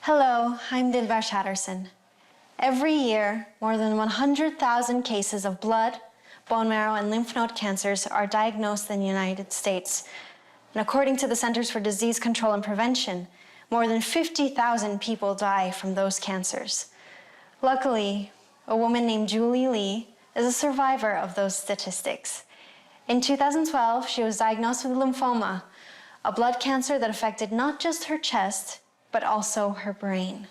Hello, I'm Dilbar Chatterson. Every year, more than 100,000 cases of blood, bone marrow, and lymph node cancers are diagnosed in the United States. And according to the Centers for Disease Control and Prevention, more than 50,000 people die from those cancers. Luckily, a woman named Julie Lee is a survivor of those statistics. In 2012, she was diagnosed with lymphoma, a blood cancer that affected not just her chest, but also her brain.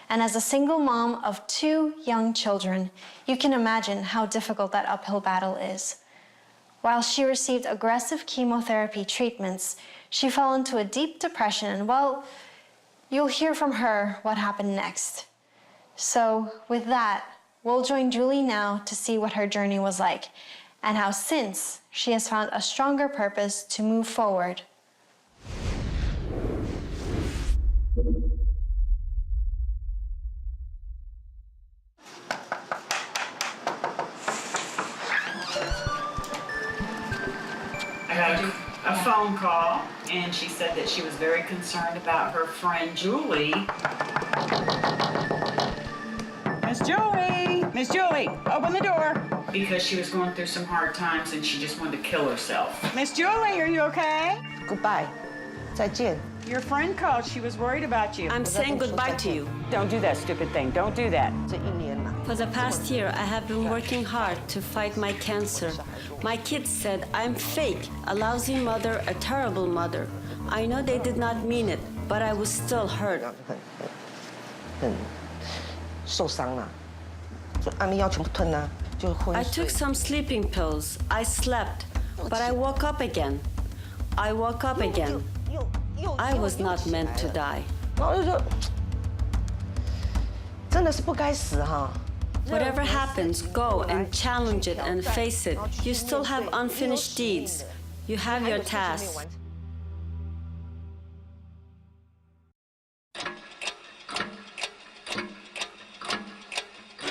And as a single mom of 2 young children, you can imagine how difficult that uphill battle is. While she received aggressive chemotherapy treatments, she fell into a deep depression, and well, you'll hear from her what happened next. So with that, we'll join Julie now to see what her journey was like, and how since she has found a stronger purpose to move forward. I got a phone call, and she said that she was very concerned about her friend Julie. Miss Julie! Miss Julie, open the door. Because she was going through some hard times and she just wanted to kill herself. Miss Julie, are you okay? Goodbye. 再见. Your friend called. She was worried about you. I'm saying goodbye to you. Don't do that stupid thing. Don't do that. 这1年了. For the past year, I have been working hard to fight my cancer. My kids said I'm fake, a lousy mother, a terrible mother. I know they did not mean it, but I was still hurt. 很受伤了，就安眠药全部吞了，就昏 I 睡。 took some sleeping pills. I slept, but I woke up again. I woke up again. I was not meant to die. 然后就说，真的是不该死哈。 Whatever happens, go and challenge it and face it. You still have unfinished deeds. You have your tasks.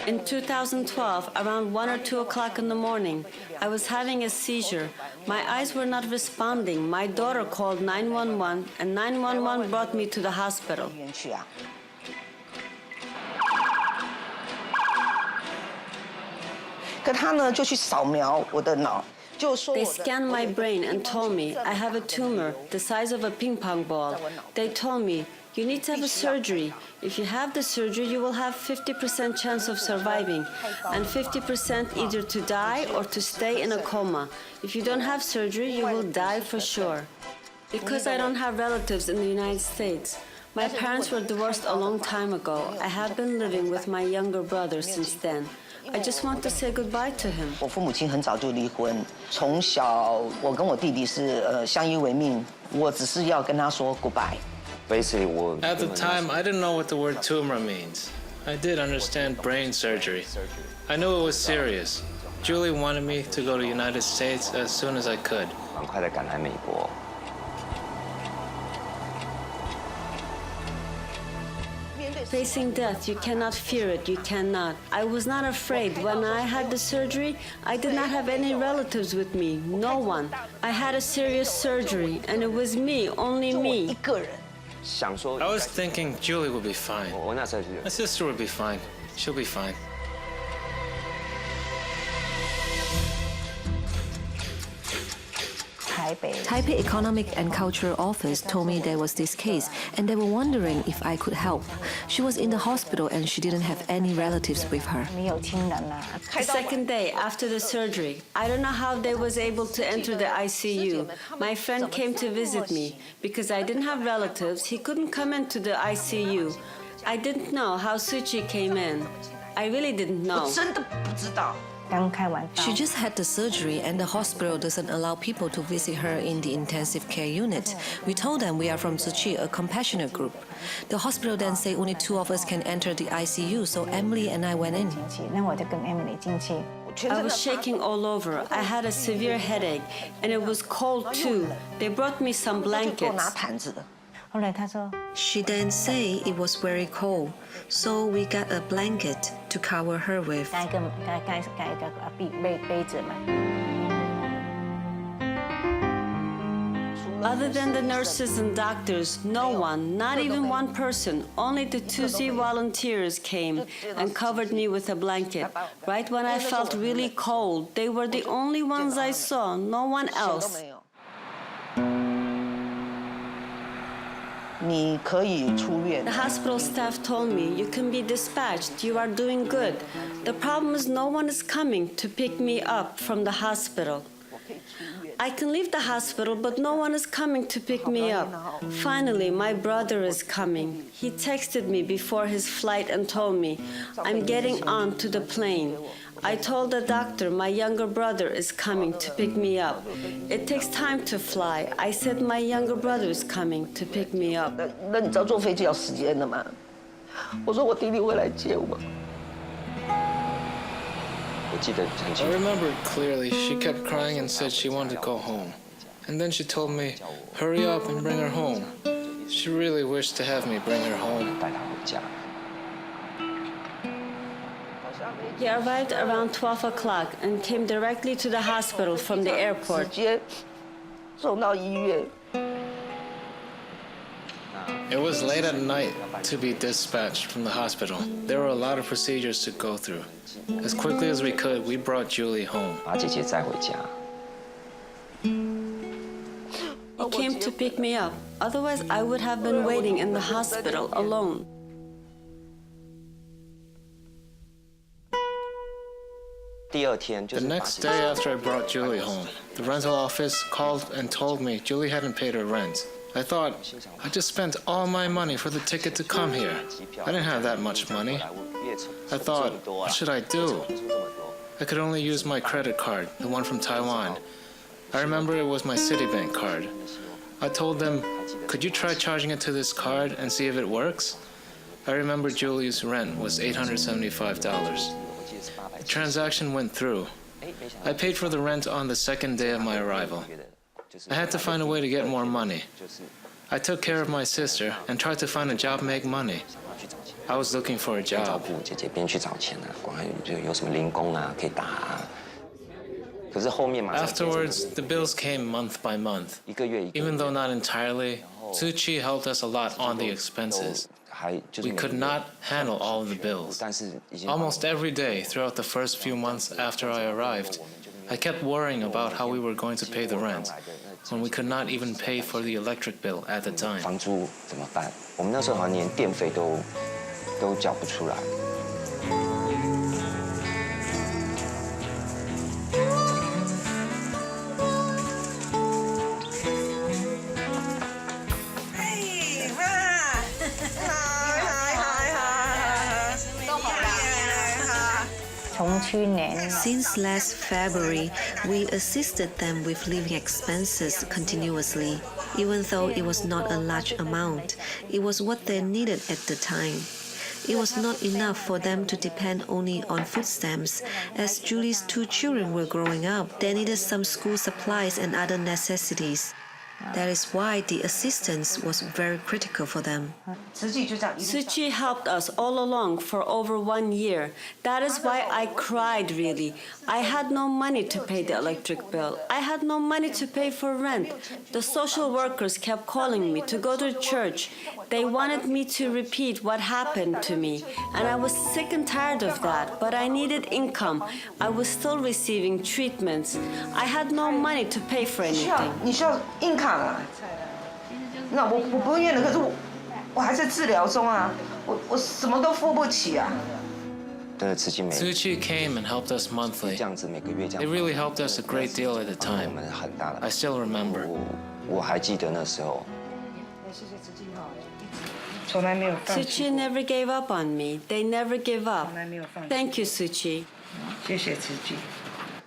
In 2012, around 1 or 2 o'clock in the morning, I was having a seizure. My eyes were not responding. My daughter called 911, and 911 brought me to the hospital. 医院去啊。可他呢就去扫描我的脑，就说 They 我的 scanned my brain and told me I have a tumor the size of a ping pong ball. They told me, you need to have a surgery. If you have the surgery, you will have 50% chance of surviving and 50% either to die or to stay in a coma. If you don't have surgery, you will die for sure. Because I don't have relatives in the United States, my parents were divorced a long time ago. I have been living with my younger brother since then. I just want to say goodbye to him. 我父母亲很早就离婚，从小我跟我弟弟是相依为命，我只是要跟他说 goodbye。 Basically, at the time, I didn't know what the word tumor means. I did understand brain surgery. I knew it was serious. Julie wanted me to go to the United States as soon as I could. 很快的赶来美国。 Facing death, you cannot fear it, you cannot. I was not afraid. When I had the surgery, I did not have any relatives with me, no one. I had a serious surgery, and it was me, only 一 me. 个人。 想说 I was thinking Julie would be fine. 我那时候就 My sister would be fine. She'll be fine. Taipei Economic and Cultural Office told me there was this case, and they were wondering if I could help. She was in the hospital and she didn't have any relatives with her. 没有亲人啊。 The second day after the surgery, I don't know how they was able to enter the ICU. My friend came to visit me. Because I didn't have relatives, he couldn't come into the ICU. I didn't know how Tzu Chi came in. I really didn't know. 真的不知道。 刚开完刀 She just had the surgery and the hospital doesn't allow people to visit her in the intensive care unit. We told them we are from Tzu Chi, a compassionate group. The hospital then said only 2 of us can enter the ICU, so Emily and I went in. 进去，那我就跟 Emily 进去。 I was shaking all over. I had a severe headache, and it was cold too. They brought me some 给我拿 blankets. 毯子的。 后来他说， She then said it was very cold, so we got a blanket to cover her with. 盖一个杯子嘛。Other than the nurses and doctors, no one, not even one person, only the Tzu Chi volunteers came and covered me with a blanket. Right when I felt really cold, they were the only ones I saw, no one else. 你可以出院。 The hospital staff told me, you can be dispatched, you are doing good. The problem is no one is coming to pick me up from the hospital. I can leave the hospital, but no one is coming to pick me up. Finally, my brother is coming. He texted me before his flight and told me, I'm getting on to the plane. I told the doctor my younger brother is coming to pick me up. It takes time to fly. I said my younger brother is coming to pick me up. 那你知道坐飞机要时间的吗？我说我弟弟会来接我。 I remember it clearly. She kept crying and said she wanted to go home. And then she told me, hurry up and bring her home. She really wished to have me bring her home. He arrived around 12 o'clock and came directly to the hospital from the airport. 直接送到医院。 It was late at night to be dispatched from the hospital. There were a lot of procedures to go through. As quickly as we could, we brought Julie home. 把姐姐载回家。 He came to pick me up. Otherwise, I would have been waiting in the hospital alone. The next day after I brought Julie home, the rental office called and told me Julie hadn't paid her rent. I thought, I just spent all my money for the ticket to come here. I didn't have that much money. I thought, what should I do? I could only use my credit card, the one from Taiwan. I remember it was my Citibank card. I told them, could you try charging it to this card and see if it works? I remember Julie's rent was $875. The transaction went through. I paid for the rent on the second day of my arrival. I had to find a way to get more money. I took care of my sister and tried to find a job, make money. I was looking for a job. Afterwards, the bills came month by month. Even though not entirely, Tzu Chi helped us a lot on the expenses. We could not handle all of the bills. Almost every day throughout the first few months after I arrived, I kept worrying about how we were going to pay the rent, when we could not even pay for the electric bill at the time. 房租怎么办？我们那时候好像连电费都缴不出来。Since last February, we assisted them with living expenses continuously. Even though it was not a large amount, it was what they needed at the time. It was not enough for them to depend only on food stamps. As Julie's 2 children were growing up, they needed some school supplies and other necessities. That is why the assistance was very critical for them. Tzu Chi helped us all along for over 1 year. That is why I cried, really. I had no money to pay the electric bill. I had no money to pay for rent. The social workers kept calling me to go to church. They wanted me to repeat what happened to me. And I was sick and tired of that, but I needed income. I was still receiving treatments. I had no money to pay for anything. 你需要硬扛啊！那我不愿的，可是我还在治疗中啊，我什么都付不起啊。 Tzu Chi came and helped us monthly. It really helped us a great deal at the time. I still remember. 我还记得那时候。 Tzu Chi never gave up on me. They never give up. Thank you, Tzu Chi. 谢谢慈济。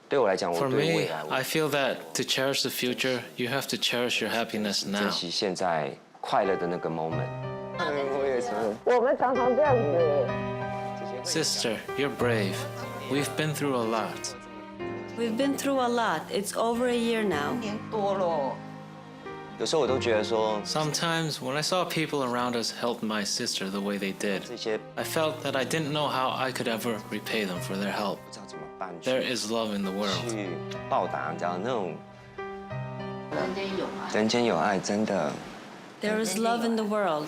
对我来讲， For 我对未 me, 来， I feel that to cherish the future, you have to cherish your happiness 珍 now. 惜现在快乐的那个 moment。我也是。 我们常常这样子。 Sister, you're brave. We've been through a lot. We've been through a lot. It's over a year now. 年多了。 有时候我都觉得说， Sometimes, when I saw people around us help my sister the way they did, 这些 I felt that I didn't know how I could ever repay them for their help. 不知道怎么办 There is love in the world. 去报答，这样那种人间有爱，真的。 There is love in the world.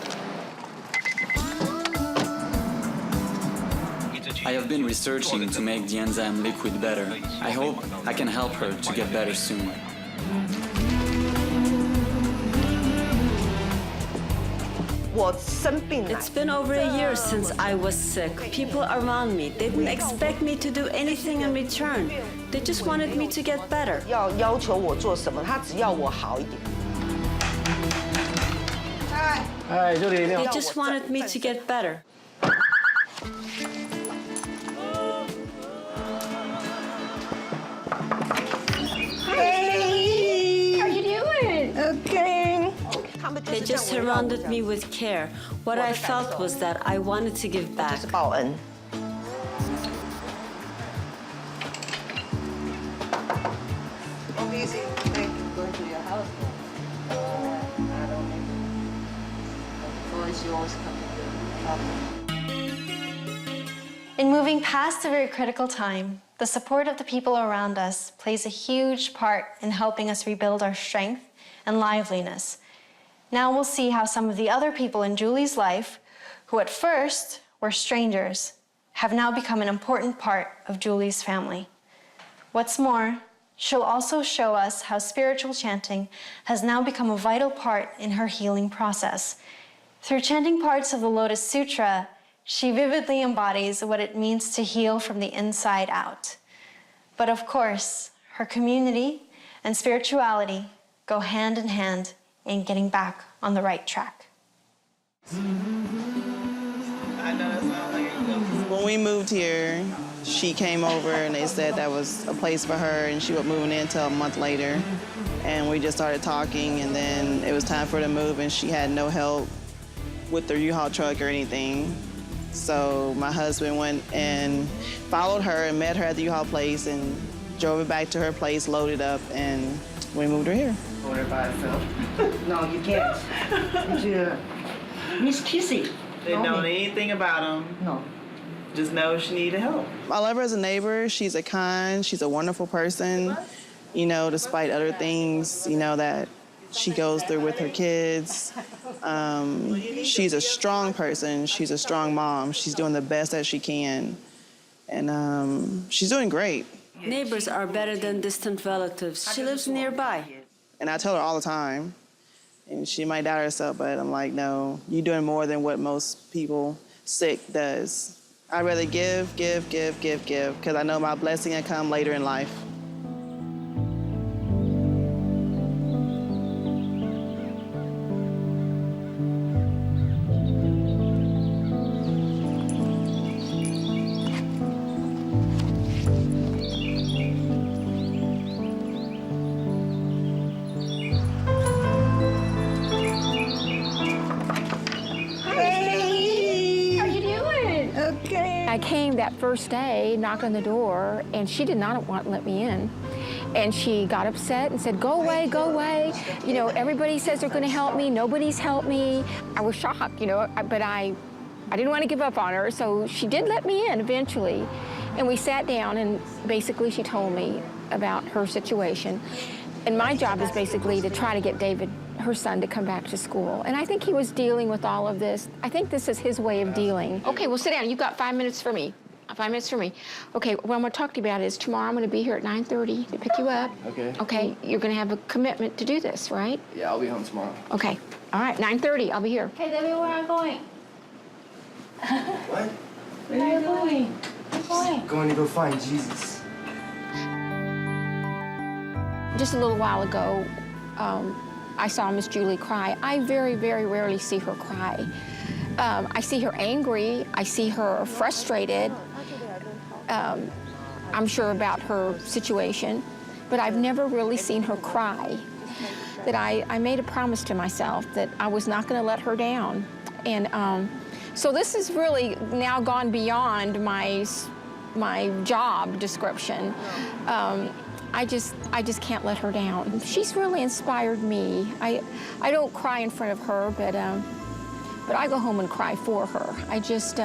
I have been researching to make the enzyme liquid better. I hope I can help her to get better soon. It's been over a year since I was sick. People around me, they didn't expect me to do anything in return. They just wanted me to get better. 要求我做什么，他只要我好一点。 They just wanted me to get better. Hey, how you doing? Okay. They just surrounded me with care. What I felt was that I wanted to give back. 报恩。In moving past a very critical time, the support of the people around us plays a huge part in helping us rebuild our strength and liveliness. Now we'll see how some of the other people in Julie's life, who at first were strangers, have now become an important part of Julie's family. What's more, she'll also show us how spiritual chanting has now become a vital part in her healing process. Through chanting parts of the Lotus Sutra, she vividly embodies what it means to heal from the inside out. But of course, her community and spirituality go hand in hand in getting back on the right track. When we moved here, she came over and they said that was a place for her and she was moving in until a month later. And we just started talking and then it was time for her to move and she had no help with the U-Haul truck or anything. So my husband went and followed her and met her at the U-Haul place and drove her back to her place, loaded up, and we moved her here. Hold her by herself. No, you can't. Miss Kissy. Didn't know anything about him. No. Just know she needed help. I love her as a neighbor. She's a kind, she's a wonderful person, you know, despite other things, you know, that she goes through with her kids. She's a strong person. She's a strong mom. She's doing the best that she can. And she's doing great. Neighbors are better than distant relatives. She lives nearby. And I tell her all the time, and she might doubt herself, but I'm like, no, you're doing more than what most people sick does. I'd rather give, because I know my blessing will come later in life. I came that first day, knocked on the door, and she did not want to let me in. And she got upset and said, go away, go away. You know, everybody says they're going to help me. Nobody's helped me. I was shocked, you know, but I didn't want to give up on her, so she did let me in eventually. And we sat down, and basically she told me about her situation. And my job is basically to try to get David, her son, to come back to school. And I think he was dealing with all of this. I think this is his way of dealing. Okay, well, sit down. You've got 5 minutes for me. 5 minutes for me. Okay, what I'm going to talk to you about is tomorrow I'm going to be here at 9:30 to pick you up. Okay. Okay, you're going to have a commitment to do this, right? Yeah, I'll be home tomorrow. Okay. All right, 9:30. I'll be here. Hey, Debbie, where are you going? What? Where are you going? Where are you going? Going to go find Jesus. Just a little while ago, I saw Miss Julie cry. I very, very rarely see her cry. I see her angry. I see her frustrated. I'm sure about her situation, but I've never really seen her cry. That I made a promise to myself that I was not going to let her down. And so this has really now gone beyond my job description. I just can't let her down. She's really inspired me. I don't cry in front of her, but I go home and cry for her. I just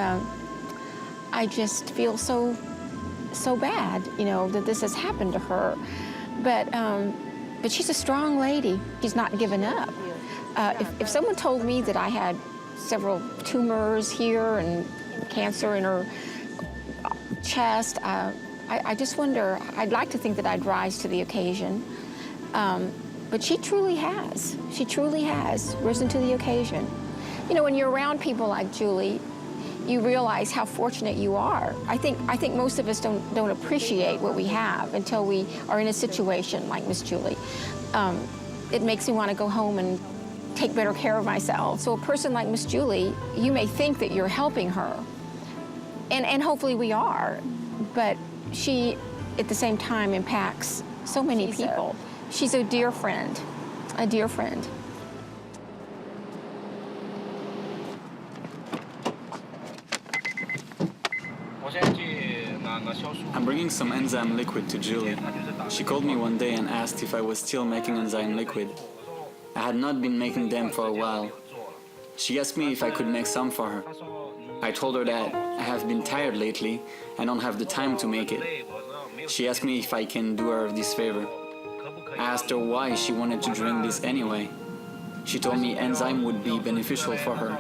feel so bad, you know, that this has happened to her. But But she's a strong lady. She's not given up. If someone told me that I had several tumors here and cancer in her chest, I just wonder, I'd like to think that I'd rise to the occasion. But she truly has. She truly has risen to the occasion. You know, when you're around people like Julie, you realize how fortunate you are. I think most of us don't appreciate what we have until we are in a situation like Miss Julie. It makes me want to go home and take better care of myself. So a person like Miss Julie, you may think that you're helping her, and hopefully we are, but she, at the same time, impacts so many people. She's a dear friend, a dear friend. I'm bringing some enzyme liquid to Julie. She called me one day and asked if I was still making enzyme liquid. I had not been making them for a while. She asked me if I could make some for her. I told her that I have been tired lately and don't have the time to make it. She asked me if I can do her this favor. I asked her why she wanted to drink this anyway. She told me enzyme would be beneficial for her.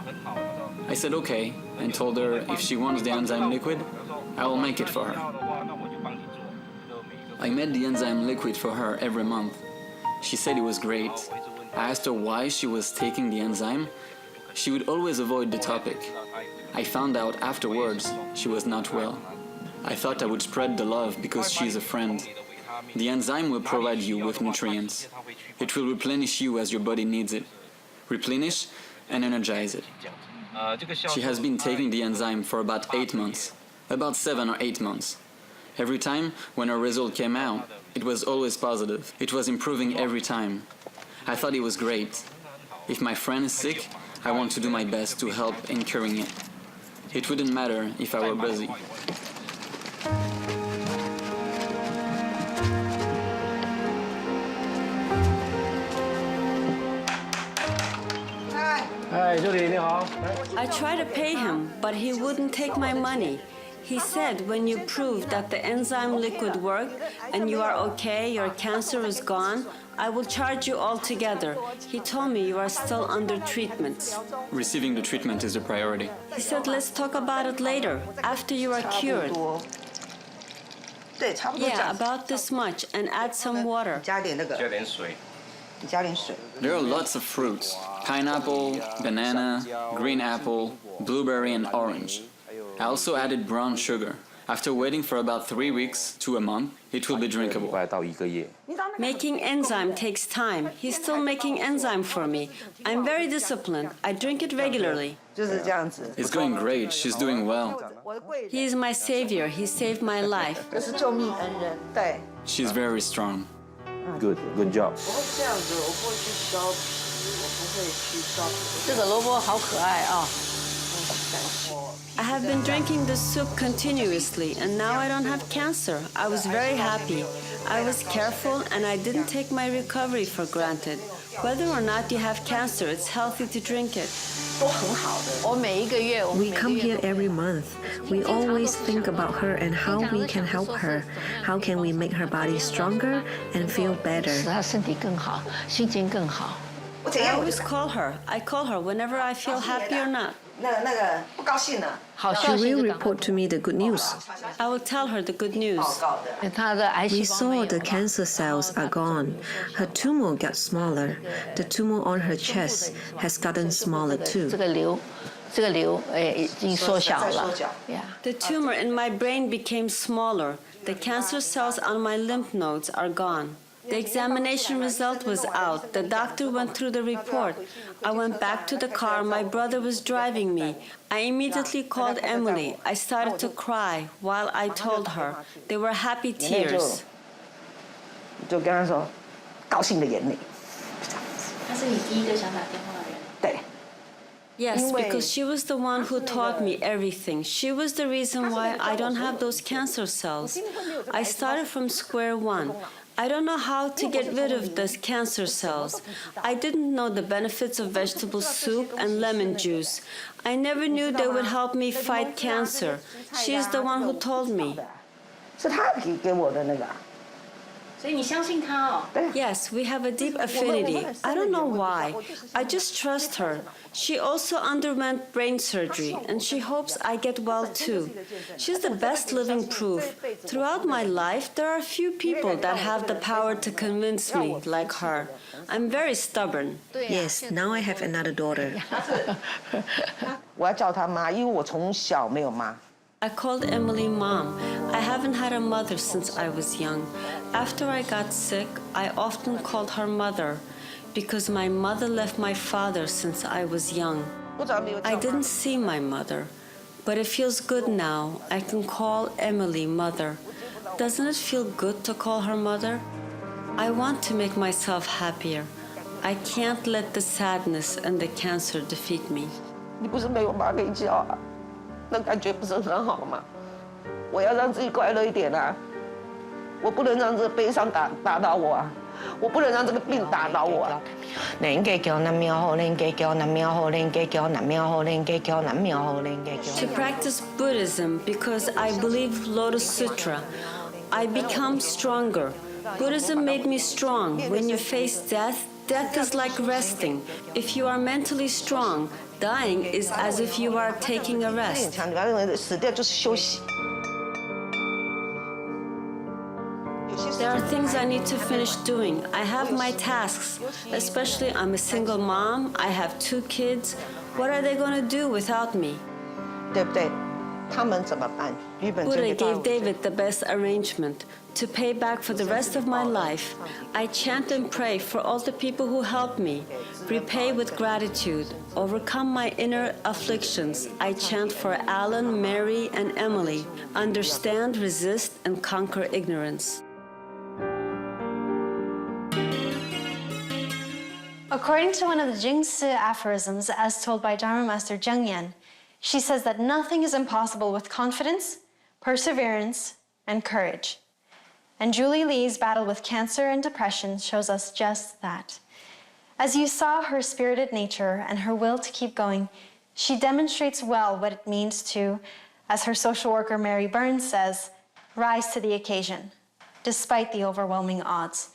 I said okay and told her if she wants the enzyme liquid, I will make it for her. I made the enzyme liquid for her every month. She said it was great. I asked her why she was taking the enzyme. She would always avoid the topic. I found out afterwards she was not well. I thought I would spread the love because she is a friend. The enzyme will provide you with nutrients. It will replenish you as your body needs it. Replenish and energize it. She has been taking the enzyme for about 8 months. About 7 or 8 months. Every time when her result came out, it was always positive. It was improving every time. I thought it was great. If my friend is sick, I want to do my best to help in curing it. It wouldn't matter if I were busy. Hi, Julie, 你好. I tried to pay him, but he wouldn't take my money. He said when you prove that the enzyme liquid worked and you are okay, your cancer is gone, I will charge you all together. He told me you are still under treatment. Receiving the treatment is the priority. He said let's talk about it later, after you are cured. Yeah, about this much, and add some water. There are lots of fruits: pineapple, banana, green apple, blueberry and orange. I also added brown sugar. After waiting for about 3 weeks to a month, it will be drinkable. Making enzyme takes time. He's still making enzyme for me. I'm very disciplined. I drink it regularly. It's going great. She's doing well. He is my savior. He saved my life. She's very strong. Good job. I have been drinking the soup continuously, and now I don't have cancer. I was very happy. I was careful, and I didn't take my recovery for granted. Whether or not you have cancer, it's healthy to drink it. We come here every month. We always think about her and how we can help her. How can we make her body stronger and feel better? I always call her. I call her whenever I feel happy or not. She will report to me the good news. I will tell her the good news. We saw the cancer cells are gone. Her tumor got smaller. The tumor on her chest has gotten smaller too. The tumor in my brain became smaller. The cancer cells on my lymph nodes are gone. The examination result was out. The doctor went through the report. I went back to the car. My brother was driving me. I immediately called Emily. I started to cry while I told her. They were happy tears. Yes, because she was the one who taught me everything. She was the reason why I don't have those cancer cells. I started from square one. I don't know how to get rid of those cancer cells. I didn't know the benefits of vegetable soup and lemon juice. I never knew they would help me fight cancer. She is the one who told me. 所以你相信他哦？ Yes, we have a deep affinity. I don't know why. I just trust her. She also underwent brain surgery, and she hopes I get well too. She's the best living proof. Throughout my life, there are few people that have the power to convince me like her. I'm very stubborn. Yes, now I have another daughter. 我要叫她妈，因为我从小没有妈。 I called Emily Mom. I haven't had a mother since I was young. After I got sick, I often called her mother because my mother left my father since I was young. I didn't see my mother, but it feels good now. I can call Emily mother. Doesn't it feel good to call her mother? I want to make myself happier. I can't let the sadness and the cancer defeat me. 你不是没有妈可以叫啊？ 那感觉不是很好吗？我要让自己快乐一点啊！我不能让这个悲伤打倒我啊！我不能让这个病打倒我啊！人家叫那庙好，人家叫那庙好，人家叫那庙好，人家叫那庙好，人家叫。 To practice Buddhism because I believe Lotus Sutra, I become stronger. Buddhism made me strong. When you face death, death is like resting. If you are mentally strong, dying is as if you are taking a rest. 你不要认为死掉就是休息。 There are things I need to finish doing. I have my tasks, especially I'm a single mom, I have 2 kids. What are they going to do without me? 对不对？他们怎么办？日本 Buddha gave David the best arrangement. To pay back for the rest of my life, I chant and pray for all the people who helped me. Repay with gratitude. Overcome my inner afflictions. I chant for Alan, Mary, and Emily. Understand, resist, and conquer ignorance. According to one of the Jingsi aphorisms, as told by Dharma Master Zheng Yan, she says that nothing is impossible with confidence, perseverance, and courage. And Julie Lee's battle with cancer and depression shows us just that. As you saw her spirited nature and her will to keep going, she demonstrates well what it means to, as her social worker Mary Burns says, rise to the occasion, despite the overwhelming odds.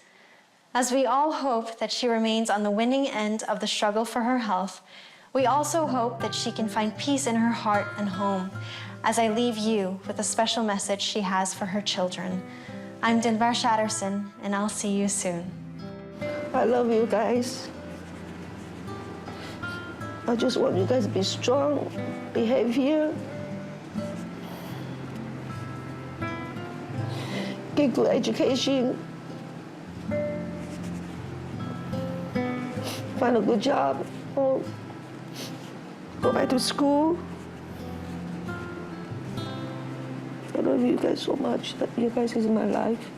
As we all hope that she remains on the winning end of the struggle for her health, we also hope that she can find peace in her heart and home, as I leave you with a special message she has for her children. I'm Dinbar Shatterson, and I'll see you soon. I love you guys. I just want you guys to be strong, behave here, get good education, find a good job, or go back to school. I love you guys so much. You guys is my life.